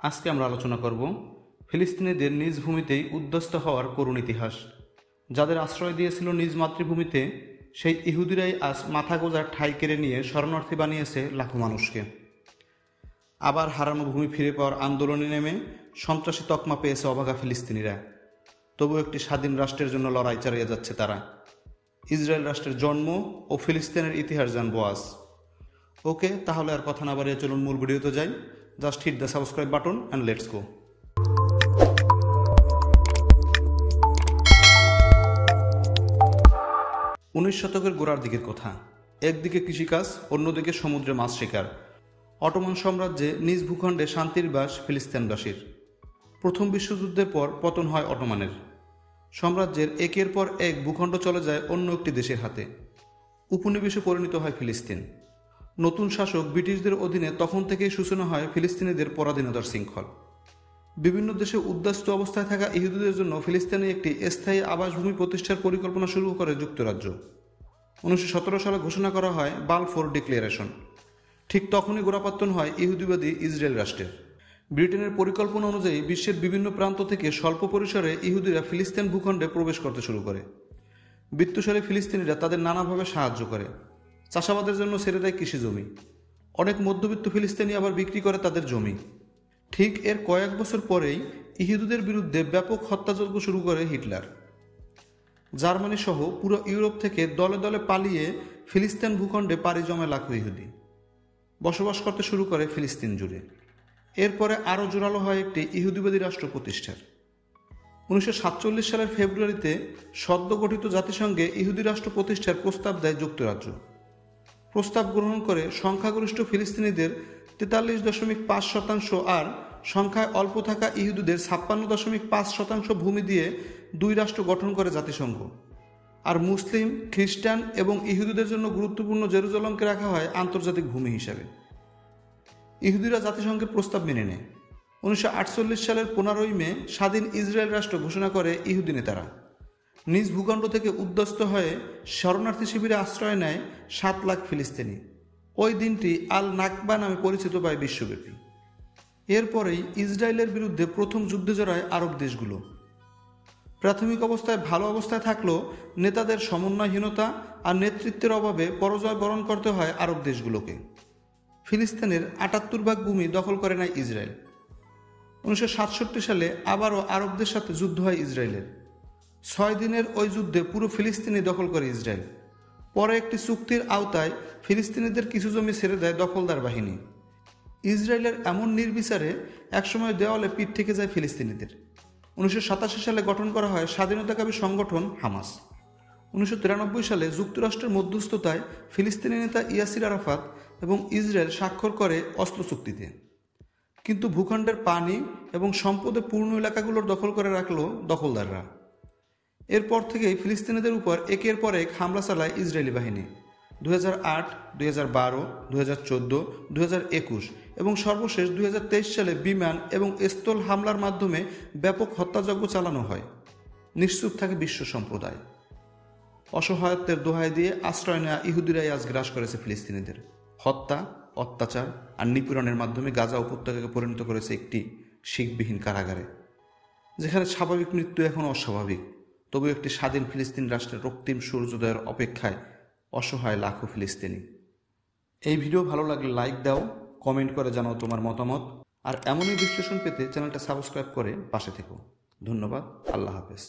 আজকে আমরা আলোচনা করব ফিলিস্তিনিদের নিজ ভূমিতেই উদ্বাস্ত হওয়ার করুণ ইতিহাস। যাদের আশ্রয় দিয়েছিল নিজ মাতৃভূমিতে, সেই ইহুদিরাই আজ মাথা গোঁজার ঠাঁই কেড়ে নিয়ে শরণার্থী বানিয়েছে লাখো মানুষকে। আবার হারানো ভূমি ফিরে পাওয়ার আন্দোলনে নেমে সন্ত্রাসী তকমা পেয়েছে অভাগা ফিলিস্তিনিরা। তবু একটি স্বাধীন রাষ্ট্রের জন্য লড়াই চালিয়ে যাচ্ছে তারা। ইসরায়েল রাষ্ট্রের জন্ম ও ফিলিস্তিনের ইতিহাস জানবো আজ। ওকে, তাহলে আর কথা না বাড়িয়ে চলুন মূল ভিডিওতে যাই। Just hit the subscribe button and let's go. 19 শতকের গোড়ার দিকের কথা। একদিকে কৃষিকাজ, অন্যদিকে সমুদ্রে মাছ শিকার। অটোমান সাম্রাজ্যে নিজ ভূখণ্ডে শান্তির বাস ফিলিস্তিনবাসীর। প্রথম বিশ্বযুদ্ধের পর পতন হয় অটোমানের। সাম্রাজ্যের একের পর এক ভূখণ্ড চলে যায় অন্য একটি দেশের হাতে। উপনিবেশে পরিণত হয় ফিলিস্তিন। নতুন শাসক ব্রিটিশদের অধীনে তখন থেকেই সূচনা হয় ফিলিস্তিনিদের পরাধীনতার শৃঙ্খল। বিভিন্ন দেশে উদ্বাস্তু অবস্থায় থাকা ইহুদিদের জন্য ফিলিস্তিনে একটি স্থায়ী আবাসভূমি প্রতিষ্ঠার পরিকল্পনা শুরু করে যুক্তরাজ্য। 1917 সালে ঘোষণা করা হয় বালফোর ডিক্লারেশন। ঠিক তখনই গোড়াপত্তন হয় ইহুদিবাদী ইসরায়েল রাষ্ট্রের। ব্রিটেনের পরিকল্পনা অনুযায়ী বিশ্বের বিভিন্ন প্রান্ত থেকে স্বল্প পরিসরে ইহুদিরা ফিলিস্তিন ভূখণ্ডে প্রবেশ করতে শুরু করে। বিত্তশালী ফিলিস্তিনিরা তাদের নানাভাবে সাহায্য করে। চাষাবাদের জন্য ছেড়ে দেয় কৃষি জমি। অনেক মধ্যবিত্ত ফিলিস্তিনি আবার বিক্রি করে তাদের জমি। ঠিক এর কয়েক বছর পরেই ইহুদিদের বিরুদ্ধে ব্যাপক হত্যাযজ্ঞ শুরু করে হিটলার। জার্মানি সহ পুরো ইউরোপ থেকে দলে দলে পালিয়ে ফিলিস্তিন ভূখণ্ডে পাড়ি জমে লাখো ইহুদি বসবাস করতে শুরু করে ফিলিস্তিন জুড়ে। এরপরে আরও জোরালো হয় একটি ইহুদিবাদী রাষ্ট্র প্রতিষ্ঠার। 1947 সালের ফেব্রুয়ারিতে সদ্য গঠিত জাতিসংঘে ইহুদি রাষ্ট্র প্রতিষ্ঠার প্রস্তাব দেয় যুক্তরাজ্য। প্রস্তাব গ্রহণ করে সংখ্যাগরিষ্ঠ ফিলিস্তিনিদের 43.5% আর সংখ্যায় অল্প থাকা ইহুদিদের 56.5% ভূমি দিয়ে দুই রাষ্ট্র গঠন করে জাতিসংঘ। আর মুসলিম, খ্রিস্টান এবং ইহুদিদের জন্য গুরুত্বপূর্ণ জেরুজালেমকে রাখা হয় আন্তর্জাতিক ভূমি হিসাবে। ইহুদিরা জাতিসংঘের প্রস্তাব মেনে নেয়। 1948 সালের 15 মে স্বাধীন ইসরায়েল রাষ্ট্র ঘোষণা করে ইহুদি নেতারা। নিজ ভূখণ্ড থেকে উদ্বাস্ত হয়ে শরণার্থী শিবিরে আশ্রয় নেয় 7 লাখ ফিলিস্তিনি। ওই দিনটি আল নাকবা নামে পরিচিত পায় বিশ্বব্যাপী। এরপরেই ইসরায়েলের বিরুদ্ধে প্রথম যুদ্ধে জড়ায় আরব দেশগুলো। প্রাথমিক অবস্থায় ভালো অবস্থায় থাকলেও নেতাদের সমন্বয়হীনতা আর নেতৃত্বের অভাবে পরাজয় বরণ করতে হয় আরব দেশগুলোকে। ফিলিস্তিনের 78% ভূমি দখল করে নেয় ইসরায়েল। 1967 সালে আবারও আরবদের সাথে যুদ্ধ হয় ইসরায়েলের। 6 দিনের ওই যুদ্ধে পুরো ফিলিস্তিনি দখল করে ইসরায়েল। পরে একটি চুক্তির আওতায় ফিলিস্তিনিদের কিছু জমি ছেড়ে দেয় দখলদার বাহিনী। ইসরায়েলের এমন নির্বিচারে একসময় দেওয়ালে পিঠ থেকে যায় ফিলিস্তিনিদের। 1987 সালে গঠন করা হয় স্বাধীনতাকামী সংগঠন হামাস। 1993 সালে যুক্তরাষ্ট্রের মধ্যস্থতায় ফিলিস্তিনি নেতা ইয়াসির আরাফাত এবং ইসরায়েল স্বাক্ষর করে অস্ত্র চুক্তিতে। কিন্তু ভূখণ্ডের পানি এবং সম্পদে পূর্ণ এলাকাগুলোর দখল করে রাখল দখলদাররা। এরপর থেকেই ফিলিস্তিনিদের উপর একের পর এক হামলা চালায় ইসরায়েলি বাহিনী। 2008, 2012, 2014, 2021 এবং সর্বশেষ 2023 সালে বিমান এবং স্থল হামলার মাধ্যমে ব্যাপক হত্যাযজ্ঞ চালানো হয়। নিশ্চুপ থাকে বিশ্ব সম্প্রদায়। অসহায়ত্বের দোহাই দিয়ে আশ্রয় নেওয়া ইহুদিরাই আজ গ্রাস করেছে ফিলিস্তিনিদের। হত্যা, অত্যাচার আর নিপীড়নের মাধ্যমে গাজা উপত্যকাকে পরিণত করেছে একটি শিখবিহীন কারাগারে, যেখানে স্বাভাবিক মৃত্যু এখন অস্বাভাবিক। তবু একটি স্বাধীন ফিলিস্তিন রাষ্ট্রের রক্তিম সূর্যোদয়ের অপেক্ষায় অসহায় লাখো ফিলিস্তিনি। এই ভিডিও ভালো লাগলে লাইক দাও, কমেন্ট করে জানাও তোমার মতামত, আর এমনই বিশ্লেষণ পেতে চ্যানেলটা সাবস্ক্রাইব করে পাশে থেকো। ধন্যবাদ। আল্লাহ হাফেজ।